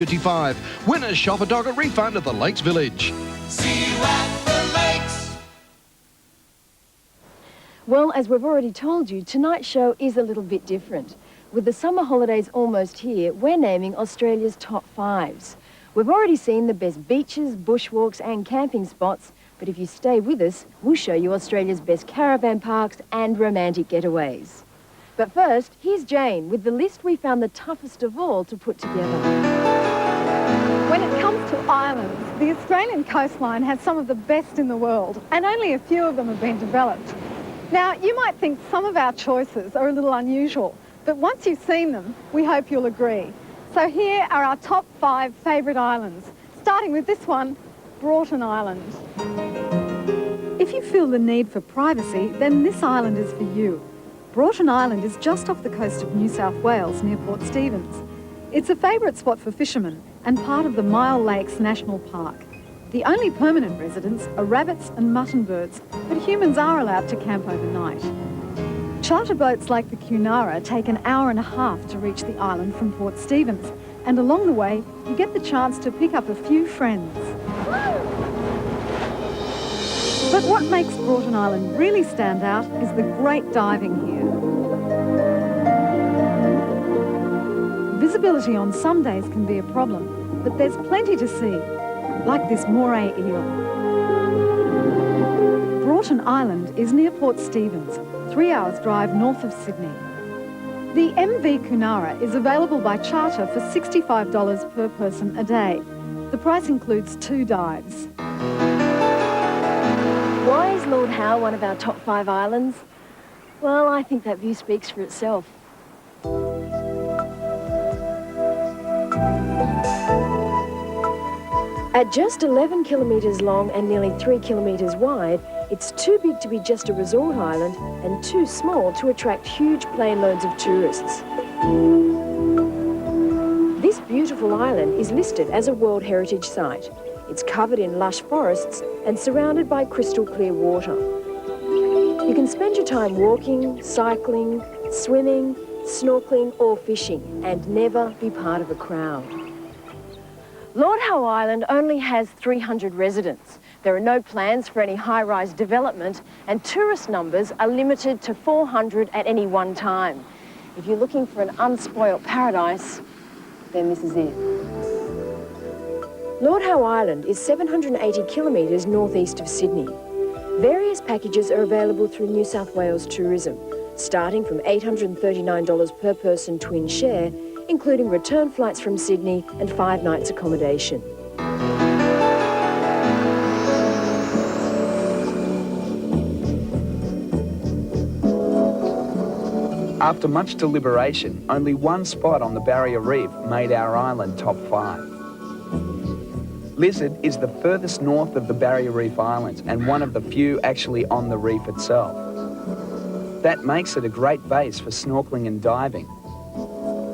55. Winners shop a dog a refund at the Lakes Village. See you at the Lakes. Well, as we've already told you, tonight's show is a little bit different. With the summer holidays almost here, we're naming Australia's top fives. We've already seen the best beaches, bushwalks and camping spots, but if you stay with us, we'll show you Australia's best caravan parks and romantic getaways. But first, here's Jane with the list we found the toughest of all to put together. When it comes to islands, the Australian coastline has some of the best in the world, and only a few of them have been developed. Now, you might think some of our choices are a little unusual, but once you've seen them, we hope you'll agree. So here are our top 5 favourite islands, starting with this one, Broughton Island. If you feel the need for privacy, then this island is for you. Broughton Island is just off the coast of New South Wales near Port Stephens. It's a favourite spot for fishermen and part of the Mile Lakes National Park. The only permanent residents are rabbits and mutton birds, but humans are allowed to camp overnight. Charter boats like the Cunara take an hour and a half to reach the island from Port Stephens, and along the way you get the chance to pick up a few friends. But what makes Broughton Island really stand out is the great diving here. Visibility on some days can be a problem, but there's plenty to see, like this moray eel. Broughton Island is near Port Stephens, 3 hours drive north of Sydney. The MV Cunara is available by charter for $65 per person a day. The price includes 2 dives. Why is Lord Howe one of our top 5 islands? Well, I think that view speaks for itself. At just 11 kilometres long and nearly 3 kilometres wide, it's too big to be just a resort island and too small to attract huge plane loads of tourists. This beautiful island is listed as a World Heritage Site. It's covered in lush forests and surrounded by crystal clear water. You can spend your time walking, cycling, swimming, snorkeling or fishing and never be part of a crowd. Lord Howe Island only has 300 residents. There are no plans for any high-rise development and tourist numbers are limited to 400 at any one time. If you're looking for an unspoilt paradise, then this is it. Lord Howe Island is 780 kilometres northeast of Sydney. Various packages are available through New South Wales Tourism, starting from $839 per person twin share, including return flights from Sydney and 5 nights accommodation. After much deliberation, only one spot on the Barrier Reef made our island top 5. Lizard is the furthest north of the Barrier Reef Islands and one of the few actually on the reef itself. That makes it a great base for snorkeling and diving.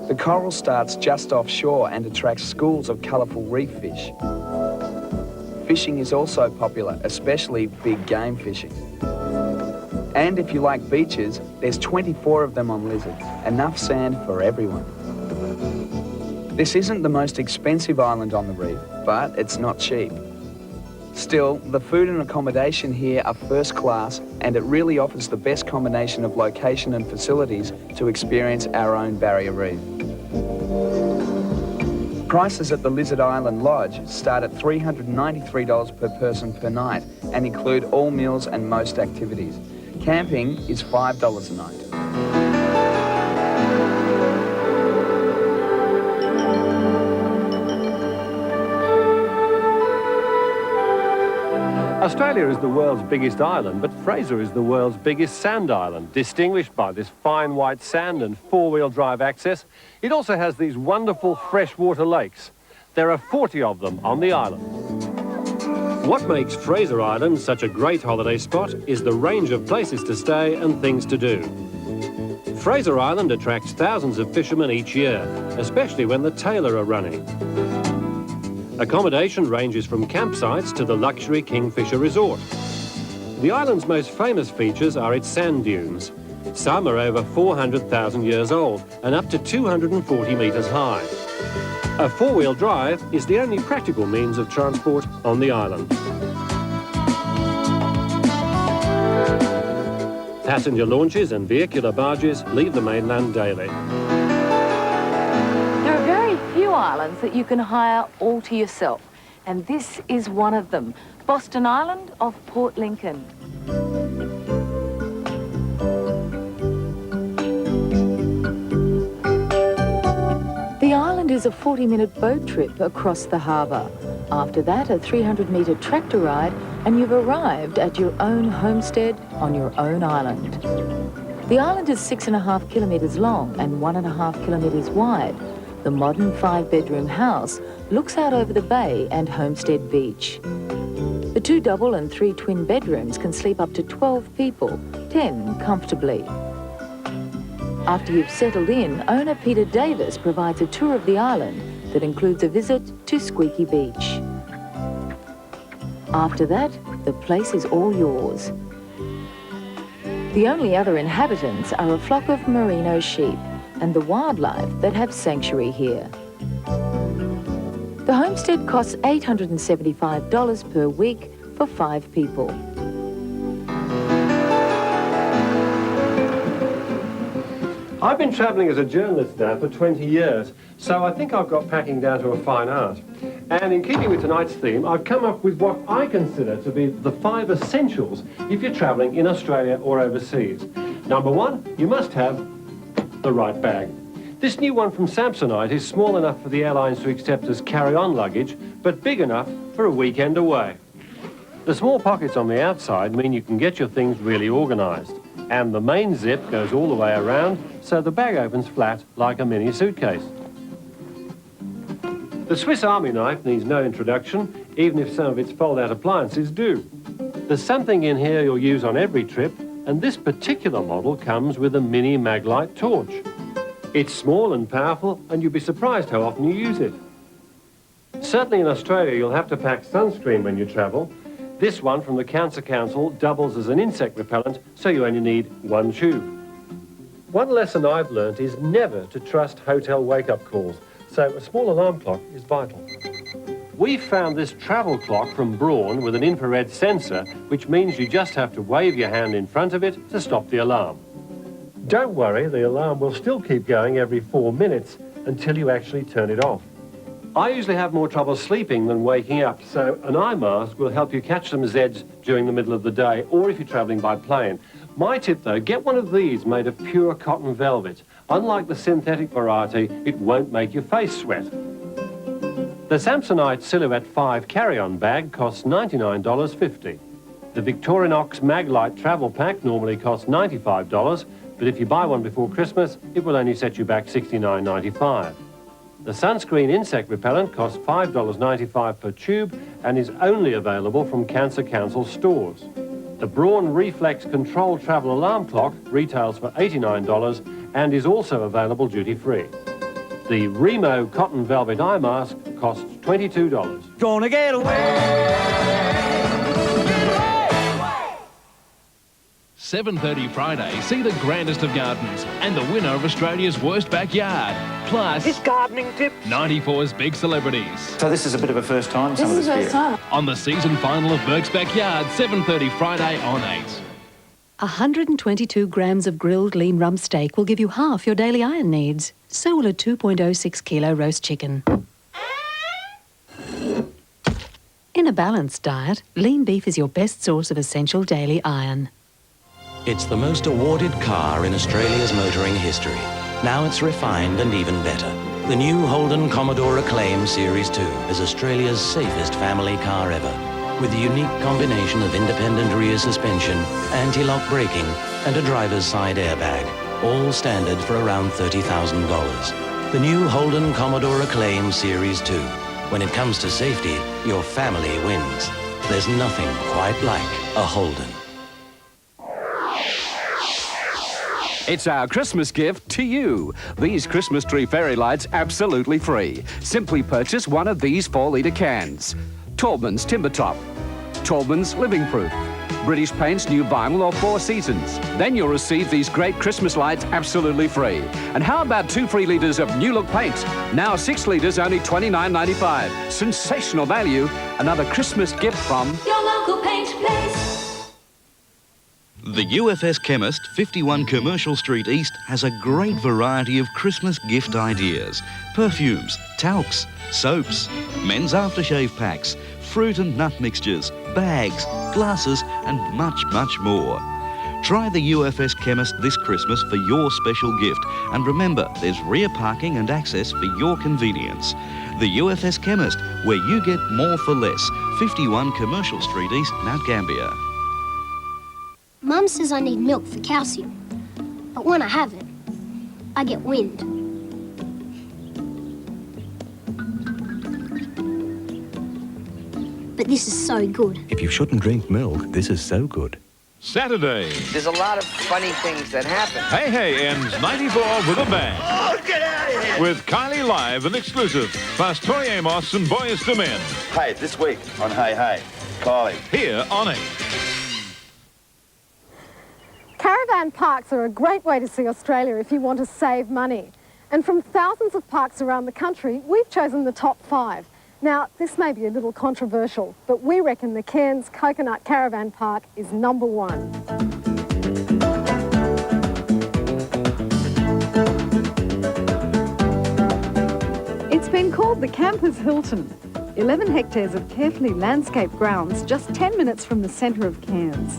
The coral starts just offshore and attracts schools of colourful reef fish. Fishing is also popular, especially big game fishing. And if you like beaches, there's 24 of them on Lizard, enough sand for everyone. This isn't the most expensive island on the reef, but it's not cheap. Still, the food and accommodation here are first class and it really offers the best combination of location and facilities to experience our own Barrier Reef. Prices at the Lizard Island Lodge start at $393 per person per night and include all meals and most activities. Camping is $5 a night. Australia is the world's biggest island, but Fraser is the world's biggest sand island, distinguished by this fine white sand and 4-wheel drive access. It also has these wonderful freshwater lakes. There are 40 of them on the island. What makes Fraser Island such a great holiday spot is the range of places to stay and things to do. Fraser Island attracts thousands of fishermen each year, especially when the Taylor are running. Accommodation ranges from campsites to the luxury Kingfisher Resort. The island's most famous features are its sand dunes. Some are over 400,000 years old and up to 240 metres high. A four-wheel drive is the only practical means of transport on the island. Passenger launches and vehicular barges leave the mainland daily. There are very few islands that you can hire all to yourself, and this is one of them, Boston Island off Port Lincoln. The island is a 40-minute boat trip across the harbour. After that, a 300-metre tractor ride, and you've arrived at your own homestead on your own island. The island is 6.5 kilometres long and 1.5 kilometres wide. The modern 5-bedroom house looks out over the bay and Homestead Beach. The 2 double and 3 twin bedrooms can sleep up to 12 people, 10 comfortably. After you've settled in, owner Peter Davis provides a tour of the island that includes a visit to Squeaky Beach. After that, the place is all yours. The only other inhabitants are a flock of merino sheep and the wildlife that have sanctuary here. The homestead costs $875 per week for 5 people. I've been travelling as a journalist now for 20 years, so I think I've got packing down to a fine art. And in keeping with tonight's theme, I've come up with what I consider to be the 5 essentials if you're travelling in Australia or overseas. Number 1, you must have the right bag. This new one from Samsonite is small enough for the airlines to accept as carry-on luggage, but big enough for a weekend away. The small pockets on the outside mean you can get your things really organised. And the main zip goes all the way around, so the bag opens flat like a mini suitcase. The Swiss Army knife needs no introduction, even if some of its fold-out appliances do. There's something in here you'll use on every trip, and this particular model comes with a mini Maglite torch. It's small and powerful, and you'll be surprised how often you use it. Certainly in Australia, you'll have to pack sunscreen when you travel. This one from the Cancer Council doubles as an insect repellent, so you only need 1 tube. One lesson I've learnt is never to trust hotel wake-up calls, so a small alarm clock is vital. We found this travel clock from Braun with an infrared sensor, which means you just have to wave your hand in front of it to stop the alarm. Don't worry, the alarm will still keep going every 4 minutes until you actually turn it off. I usually have more trouble sleeping than waking up, so an eye mask will help you catch some Zeds during the middle of the day, or if you're travelling by plane. My tip though, get one of these made of pure cotton velvet. Unlike the synthetic variety, it won't make your face sweat. The Samsonite Silhouette 5 carry-on bag costs $99.50. The Victorinox Maglite travel pack normally costs $95, but if you buy one before Christmas, it will only set you back $69.95. The sunscreen insect repellent costs $5.95 per tube and is only available from Cancer Council stores. The Braun Reflex Control Travel Alarm Clock retails for $89 and is also available duty-free. The Remo Cotton Velvet Eye Mask costs $22. Gonna get away. 7:30 Friday, see the grandest of gardens and the winner of Australia's worst backyard. Plus, This gardening tip. 94's big celebrities. So this is a bit of a first time? This is the first time. On the season final of Burkes Backyard, 7:30 Friday on 8. 122 grams of grilled lean rump steak will give you half your daily iron needs. So will a 2.06 kilo roast chicken. In a balanced diet, lean beef is your best source of essential daily iron. It's the most awarded car in Australia's motoring history. Now it's refined and even better. The new Holden Commodore Acclaim Series 2 is Australia's safest family car ever, with a unique combination of independent rear suspension, anti-lock braking, and a driver's side airbag, all standard for around $30,000. The new Holden Commodore Acclaim Series 2. When it comes to safety, your family wins. There's nothing quite like a Holden. It's our Christmas gift to you. These Christmas tree fairy lights absolutely free. Simply purchase one of these 4-litre cans. Taubman's Timber Top. Taubman's Living Proof. British Paint's new vinyl or Four Seasons. Then you'll receive these great Christmas lights absolutely free. And how about 2 free litres of new look paint? Now 6 litres only $29.95. Sensational value. Another Christmas gift from Your local paint place. The UFS Chemist, 51 Commercial Street East, has a great variety of Christmas gift ideas. Perfumes, talcs, soaps, men's aftershave packs, fruit and nut mixtures, bags, glasses and much, much more. Try the UFS Chemist this Christmas for your special gift. And remember, there's rear parking and access for your convenience. The UFS Chemist, where you get more for less. 51 Commercial Street East, Mt Gambier. Mum says I need milk for calcium, but when I have it, I get wind. But this is so good. If you shouldn't drink milk, this is so good. Saturday. There's a lot of funny things that happen. Hey Hey ends 94 with a bang. Oh, get out of here! With Kylie Live and exclusive, plus Tori Amos and Boys to Men. Hey, this week on Hey Hey, Kylie. Here on 8. Caravan parks are a great way to see Australia if you want to save money. And from thousands of parks around the country, we've chosen the top 5. Now, this may be a little controversial, but we reckon the Cairns Coconut Caravan Park is number 1. It's been called the Campers Hilton. 11 hectares of carefully landscaped grounds just 10 minutes from the centre of Cairns.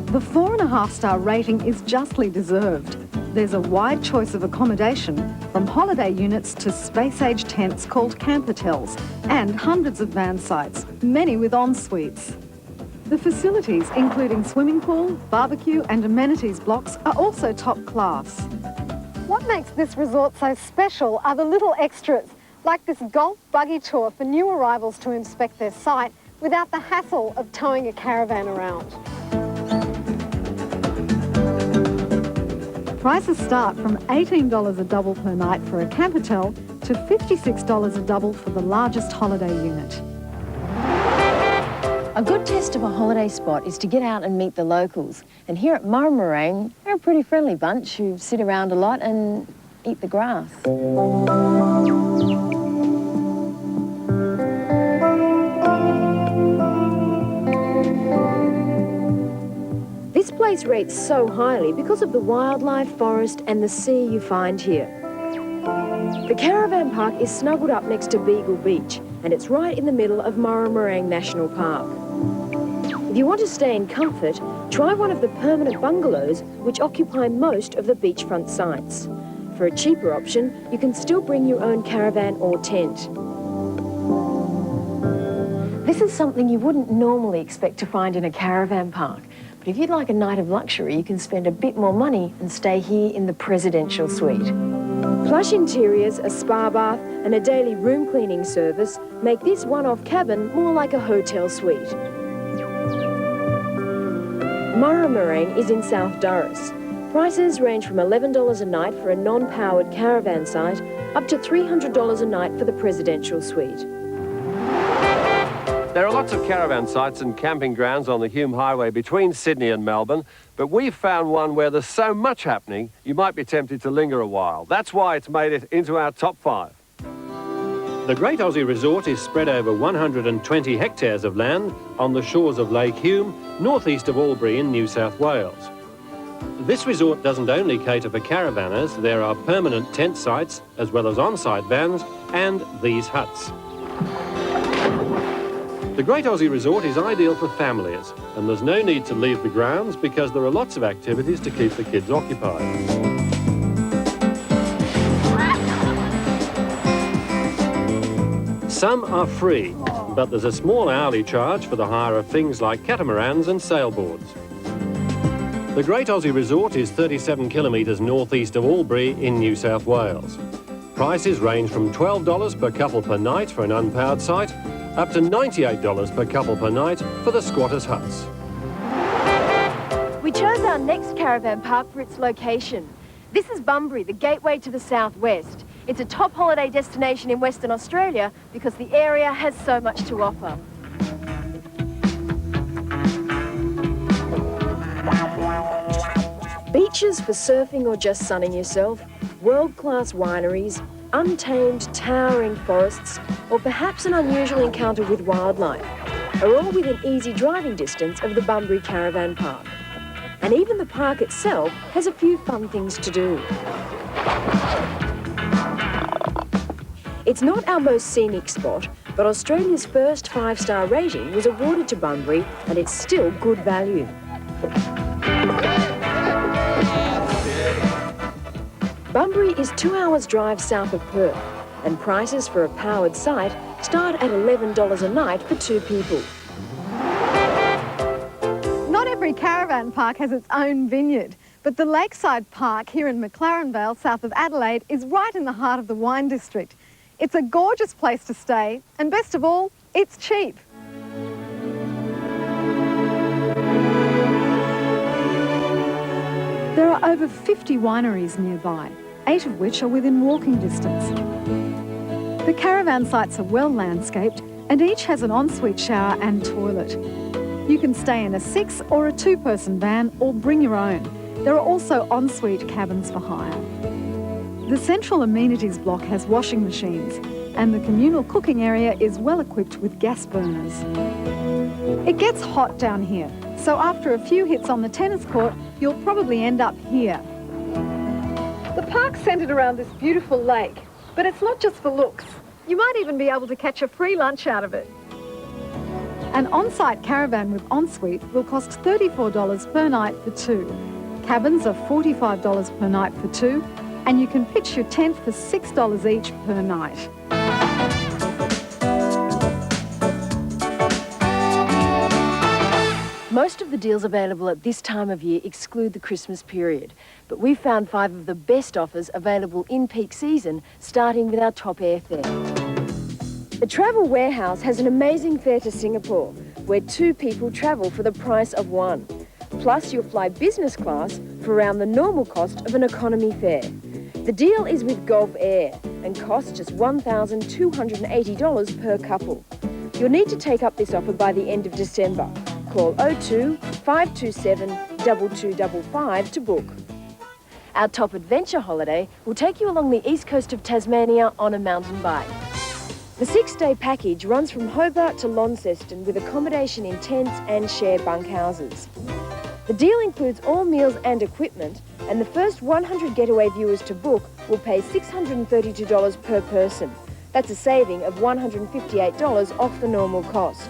The 4.5-star rating is justly deserved. There's a wide choice of accommodation, from holiday units to space-age tents called campertels, and hundreds of van sites, many with en-suites. The facilities, including swimming pool, barbecue and amenities blocks, are also top class. What makes this resort so special are the little extras, like this golf buggy tour for new arrivals to inspect their site without the hassle of towing a caravan around. Prices start from $18 a double per night for a campertel to $56 a double for the largest holiday unit. A good test of a holiday spot is to get out and meet the locals. And here at Murrumarang, they're a pretty friendly bunch who sit around a lot and eat the grass. This place rates so highly because of the wildlife, forest and the sea you find here. The Caravan Park is snuggled up next to Beagle Beach, and it's right in the middle of Murrumarang National Park. If you want to stay in comfort, try one of the permanent bungalows which occupy most of the beachfront sites. For a cheaper option, you can still bring your own caravan or tent. This is something you wouldn't normally expect to find in a caravan park. But if you'd like a night of luxury, you can spend a bit more money and stay here in the presidential suite. Plush interiors, a spa bath and a daily room cleaning service make this one-off cabin more like a hotel suite. Murrumarang is in South Doris. Prices range from $11 a night for a non-powered caravan site up to $300 a night for the presidential suite. There are lots of caravan sites and camping grounds on the Hume Highway between Sydney and Melbourne, but we've found one where there's so much happening, you might be tempted to linger a while. That's why it's made it into our top 5. The Great Aussie Resort is spread over 120 hectares of land on the shores of Lake Hume, northeast of Albury in New South Wales. This resort doesn't only cater for caravanners, there are permanent tent sites, as well as on-site vans, and these huts. The Great Aussie Resort is ideal for families, and there's no need to leave the grounds because there are lots of activities to keep the kids occupied. Some are free, but there's a small hourly charge for the hire of things like catamarans and sailboards. The Great Aussie Resort is 37 kilometres northeast of Albury in New South Wales. Prices range from $12 per couple per night for an unpowered site, up to $98 per couple per night for the squatters' huts. We chose our next caravan park for its location. This is Bunbury, the gateway to the southwest. It's a top holiday destination in Western Australia because the area has so much to offer. Beaches for surfing or just sunning yourself, world-class wineries, untamed, towering forests, or perhaps an unusual encounter with wildlife are all within easy driving distance of the Bunbury Caravan Park. And even the park itself has a few fun things to do. It's not our most scenic spot, but Australia's first 5-star rating was awarded to Bunbury, and it's still good value. Bunbury is 2 hours drive south of Perth, and prices for a powered site start at $11 a night for 2 people. Not every caravan park has its own vineyard, but the Lakeside Park here in McLaren Vale, south of Adelaide, is right in the heart of the wine district. It's a gorgeous place to stay, and best of all, it's cheap. There are over 50 wineries nearby, 8 of which are within walking distance. The caravan sites are well landscaped, and each has an ensuite shower and toilet. You can stay in a 6 or a 2-person van or bring your own. There are also ensuite cabins for hire. The central amenities block has washing machines, and the communal cooking area is well equipped with gas burners. It gets hot down here, so after a few hits on the tennis court, you'll probably end up here. The park's centred around this beautiful lake, but it's not just for looks. You might even be able to catch a free lunch out of it. An on-site caravan with ensuite will cost $34 per night for 2. Cabins are $45 per night for 2, and you can pitch your tent for $6 each per night. Most of the deals available at this time of year exclude the Christmas period, but we've found 5 of the best offers available in peak season, starting with our top airfare. The Travel Warehouse has an amazing fare to Singapore, where 2 people travel for the price of 1. Plus, you'll fly business class for around the normal cost of an economy fare. The deal is with Gulf Air and costs just $1,280 per couple. You'll need to take up this offer by the end of December. Call 02 527 2255 to book. Our top adventure holiday will take you along the east coast of Tasmania on a mountain bike. The 6-day package runs from Hobart to Launceston with accommodation in tents and share bunkhouses. The deal includes all meals and equipment, and the first 100 Getaway viewers to book will pay $632 per person. That's a saving of $158 off the normal cost.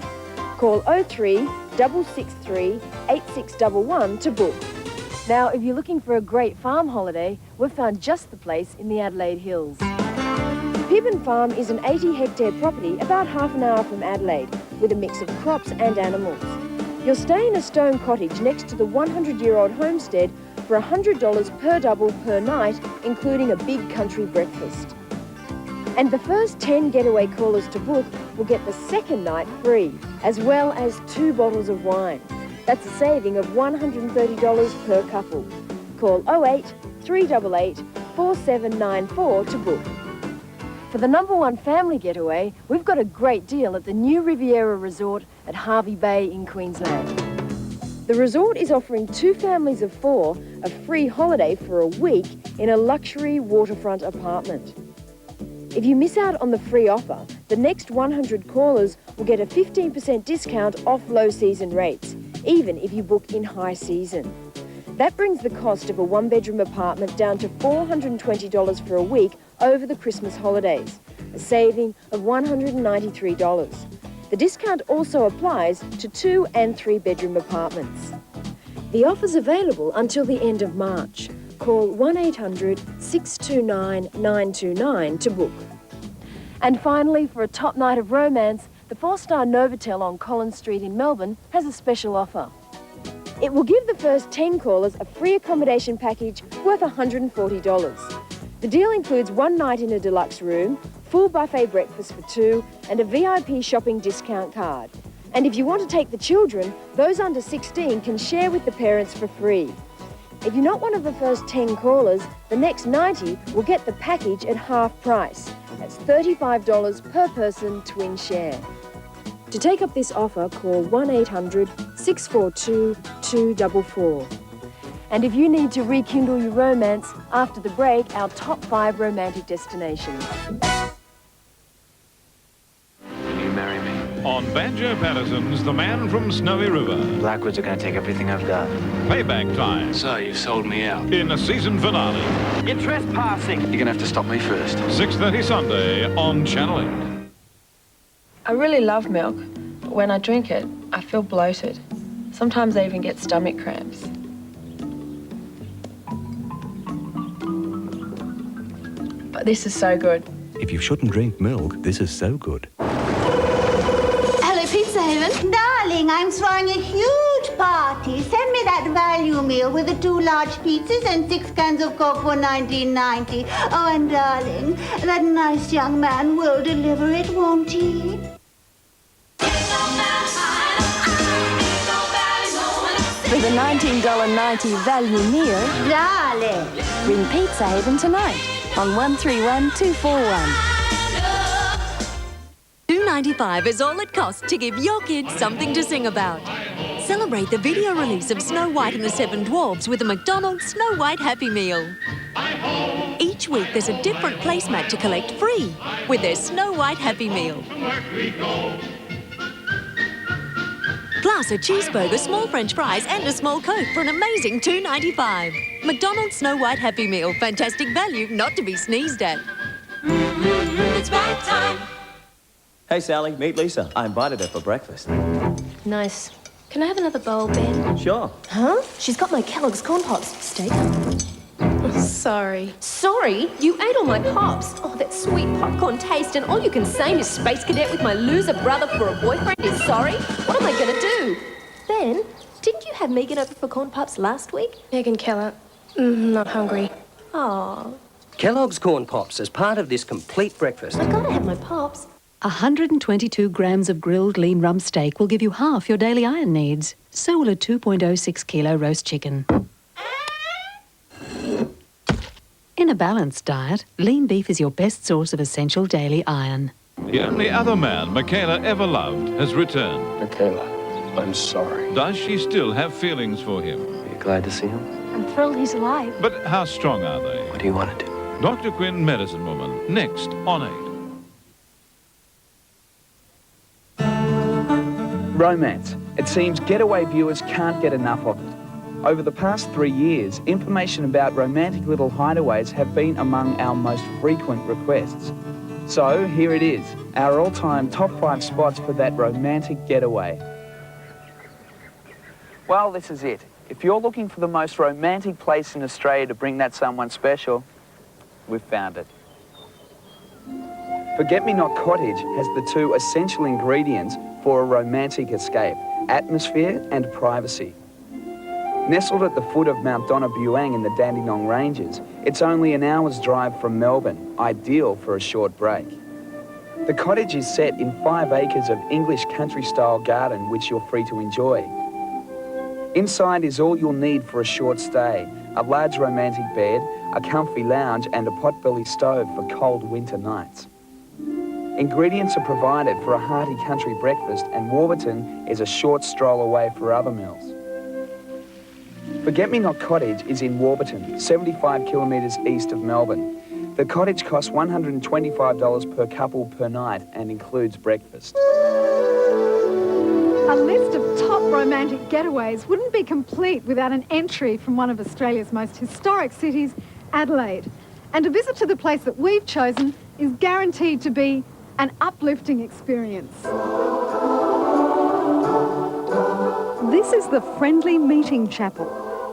Call 03 663 8611 to book. Now, if you're looking for a great farm holiday, we've found just the place in the Adelaide Hills. Pibbin Farm is an 80-hectare property about half an hour from Adelaide, with a mix of crops and animals. You'll stay in a stone cottage next to the 100-year-old homestead for $100 per double per night, including a big country breakfast. And the first 10 Getaway callers to book will get the second night free, as well as 2 bottles of wine. That's a saving of $130 per couple. Call 08 388 4794 to book. For the #1 family getaway, we've got a great deal at the new Riviera Resort at Hervey Bay in Queensland. The resort is offering 2 families of 4 a free holiday for a week in a luxury waterfront apartment. If you miss out on the free offer, the next 100 callers will get a 15% discount off low season rates, even if you book in high season. That brings the cost of a 1-bedroom apartment down to $420 for a week over the Christmas holidays, a saving of $193. The discount also applies to 2- and 3-bedroom apartments. The offer's available until the end of March. Call 1800 629 929 to book. And finally, for a top night of romance, the 4-star Novotel on Collins Street in Melbourne has a special offer. It will give the first 10 callers a free accommodation package worth $140. The deal includes 1 night in a deluxe room, full buffet breakfast for 2, and a VIP shopping discount card. And if you want to take the children, those under 16 can share with the parents for free. If you're not one of the first 10 callers, the next 90 will get the package at half price. That's $35 per person, twin share. To take up this offer, call 1800 642 244. And if you need to rekindle your romance, after the break, our top 5 romantic destinations. Will you marry me? On Banjo Patterson's The Man from Snowy River. Blackwoods are going to take everything I've got. Payback time. So, you've sold me out. In a season finale. You're trespassing. You're going to have to stop me first. 6:30 Sunday on Channel 8. I really love milk, but when I drink it, I feel bloated. Sometimes I even get stomach cramps. But this is so good. If you shouldn't drink milk, this is so good. Hello, Pizza Haven. Darling, I'm throwing a huge party. Send me that value meal with the 2 large pizzas and 6 cans of Coke for $19.90. Oh, and darling, that nice young man will deliver it, won't he? For the $19.90 value meal, Darling, ring Pizza Haven tonight on 131241. $2.95 is all it costs to give your kids something to sing about. Celebrate the video release of Snow White and the 7 Dwarfs with a McDonald's Snow White Happy Meal. Each week there's a different placemat to collect free with their Snow White Happy Meal. Plus a cheeseburger, small French fries and a small Coke for an amazing $2.95. McDonald's Snow White Happy Meal. Fantastic value not to be sneezed at. It's back time. Hey, Sally, meet Lisa. I invited her for breakfast. Nice. Can I have another bowl, Ben? Sure. Huh? She's got my Kellogg's Corn Pops. Steak? Oh, sorry. Sorry? You ate all my pops. Oh, that sweet popcorn taste, and all you can say is Space Cadet with my loser brother for a boyfriend is sorry? What am I going to do? Ben, didn't you have Megan over for corn pops last week? Megan Keller. Not hungry. Aw. Kellogg's Corn Pops as part of this complete breakfast. I gotta have my pops. 122 grams of grilled lean rump steak will give you half your daily iron needs. So will a 2.06 kilo roast chicken. In a balanced diet, lean beef is your best source of essential daily iron. The only other man Michaela ever loved has returned. Michaela, I'm sorry. Does she still have feelings for him? Are you glad to see him? I'm thrilled he's alive. But how strong are they? What do you want to do? Dr. Quinn, Medicine Woman, next on 8. Romance. It seems Getaway viewers can't get enough of it. Over the past 3 years, information about romantic little hideaways have been among our most frequent requests. So here it is, our all-time top 5 spots for that romantic getaway. Well, this is it. If you're looking for the most romantic place in Australia to bring that someone special, we've found it. Forget-Me-Not Cottage has the 2 essential ingredients for a romantic escape: atmosphere and privacy. Nestled at the foot of Mount Buang in the Dandenong Ranges, it's only an hour's drive from Melbourne, ideal for a short break. The cottage is set in 5 acres of English country-style garden which you're free to enjoy. Inside is all you'll need for a short stay: a large romantic bed, a comfy lounge and a potbelly stove for cold winter nights. Ingredients are provided for a hearty country breakfast, and Warburton is a short stroll away for other meals. Forget-Me-Not Cottage is in Warburton, 75 kilometres east of Melbourne. The cottage costs $125 per couple per night and includes breakfast. A list of top romantic getaways wouldn't be complete without an entry from one of Australia's most historic cities, Adelaide. And a visit to the place that we've chosen is guaranteed to be an uplifting experience. This is the Friendly Meeting Chapel.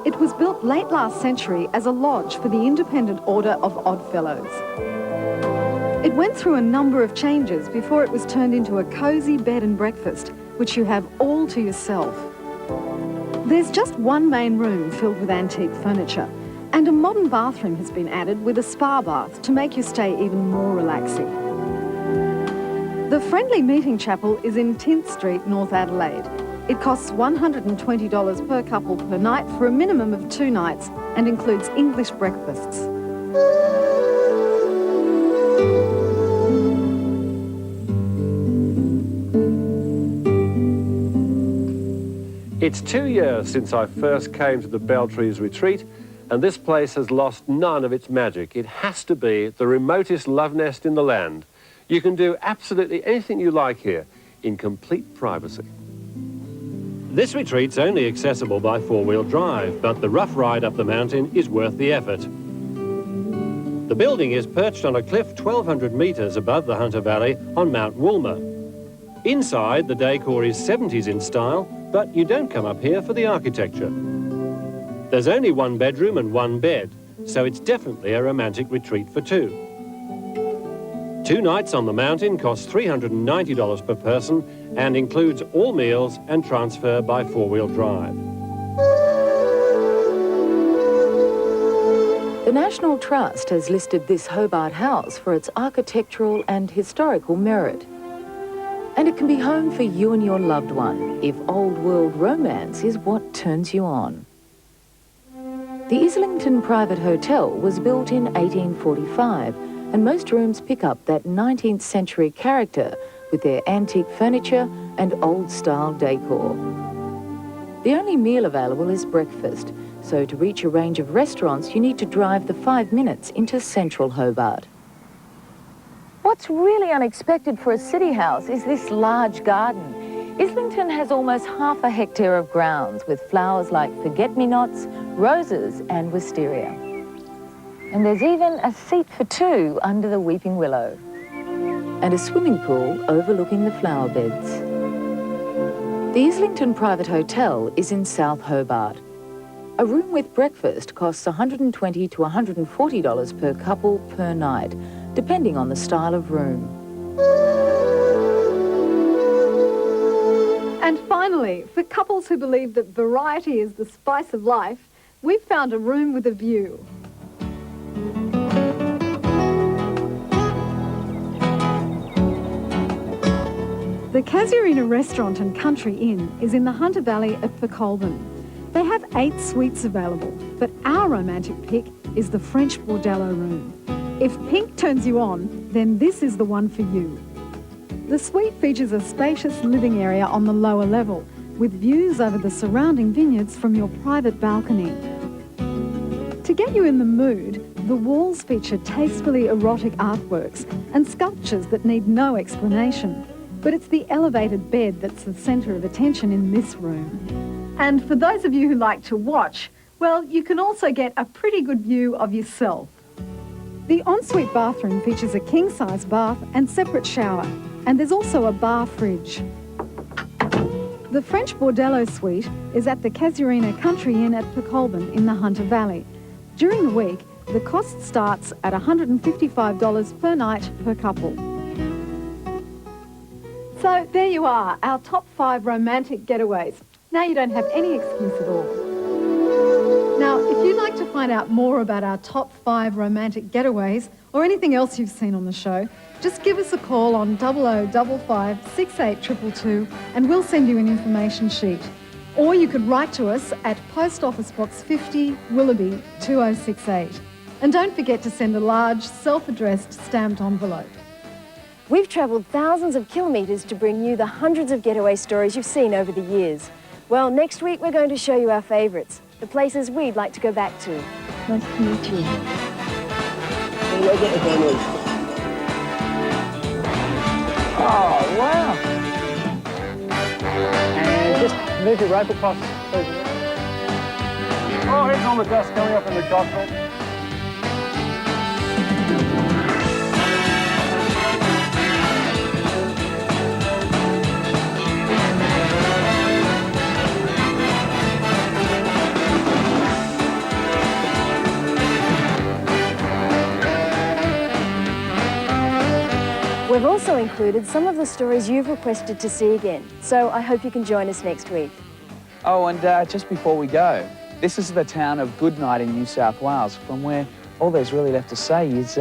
It was built late last century as a lodge for the Independent Order of Oddfellows. It went through a number of changes before it was turned into a cosy bed and breakfast, which you have all to yourself. There's just one main room filled with antique furniture, and a modern bathroom has been added with a spa bath to make your stay even more relaxing. The Friendly Meeting Chapel is in 10th Street, North Adelaide. It costs $120 per couple per night for a minimum of 2 nights and includes English breakfasts. It's 2 years since I first came to the Beltrees Retreat, and this place has lost none of its magic. It has to be the remotest love nest in the land. You can do absolutely anything you like here in complete privacy. This retreat's only accessible by four-wheel drive, but the rough ride up the mountain is worth the effort. The building is perched on a cliff 1,200 metres above the Hunter Valley on Mount Woolmer. Inside, the decor is 70s in style, but you don't come up here for the architecture. There's only one bedroom and one bed, so it's definitely a romantic retreat for two. 2 nights on the mountain costs $390 per person and includes all meals and transfer by four-wheel drive. The National Trust has listed this Hobart house for its architectural and historical merit. And it can be home for you and your loved one if old-world romance is what turns you on. The Islington Private Hotel was built in 1845, and most rooms pick up that 19th century character with their antique furniture and old-style decor. The only meal available is breakfast, so to reach a range of restaurants, you need to drive the 5 minutes into central Hobart. What's really unexpected for a city house is this large garden. Islington has almost half a hectare of grounds with flowers like forget-me-nots, roses and wisteria. And there's even a seat for two under the weeping willow. And a swimming pool overlooking the flower beds. The Islington Private Hotel is in South Hobart. A room with breakfast costs $120 to $140 per couple per night, depending on the style of room. And finally, for couples who believe that variety is the spice of life, we've found a room with a view. The Casuarina Restaurant and Country Inn is in the Hunter Valley at Burkes. They have 8 suites available, but our romantic pick is the French Bordello room. If pink turns you on, then this is the one for you. The suite features a spacious living area on the lower level, with views over the surrounding vineyards from your private balcony. To get you in the mood, the walls feature tastefully erotic artworks and sculptures that need no explanation. But it's the elevated bed that's the centre of attention in this room. And for those of you who like to watch, well, you can also get a pretty good view of yourself. The ensuite bathroom features a king-size bath and separate shower, and there's also a bar fridge. The French Bordello suite is at the Casuarina Country Inn at Burkes in the Hunter Valley. During the week, the cost starts at $155 per night per couple. So there you are, our top 5 romantic getaways. Now you don't have any excuse at all. Now, if you'd like to find out more about our top 5 romantic getaways or anything else you've seen on the show, just give us a call on 0055 68222 and we'll send you an information sheet. Or you could write to us at Post Office Box 50, Willoughby 2068. And don't forget to send a large, self-addressed stamped envelope. We've travelled thousands of kilometres to bring you the hundreds of getaway stories you've seen over the years. Well, next week we're going to show you our favourites, the places we'd like to go back to. Nice to meet you. Oh, wow. And just move your rope across, please. Oh, here's all the dust coming up in the cockpit. We've also included some of the stories you've requested to see again, so I hope you can join us next week. Oh, and just before we go, this is the town of Goodnight in New South Wales, from where all there's really left to say is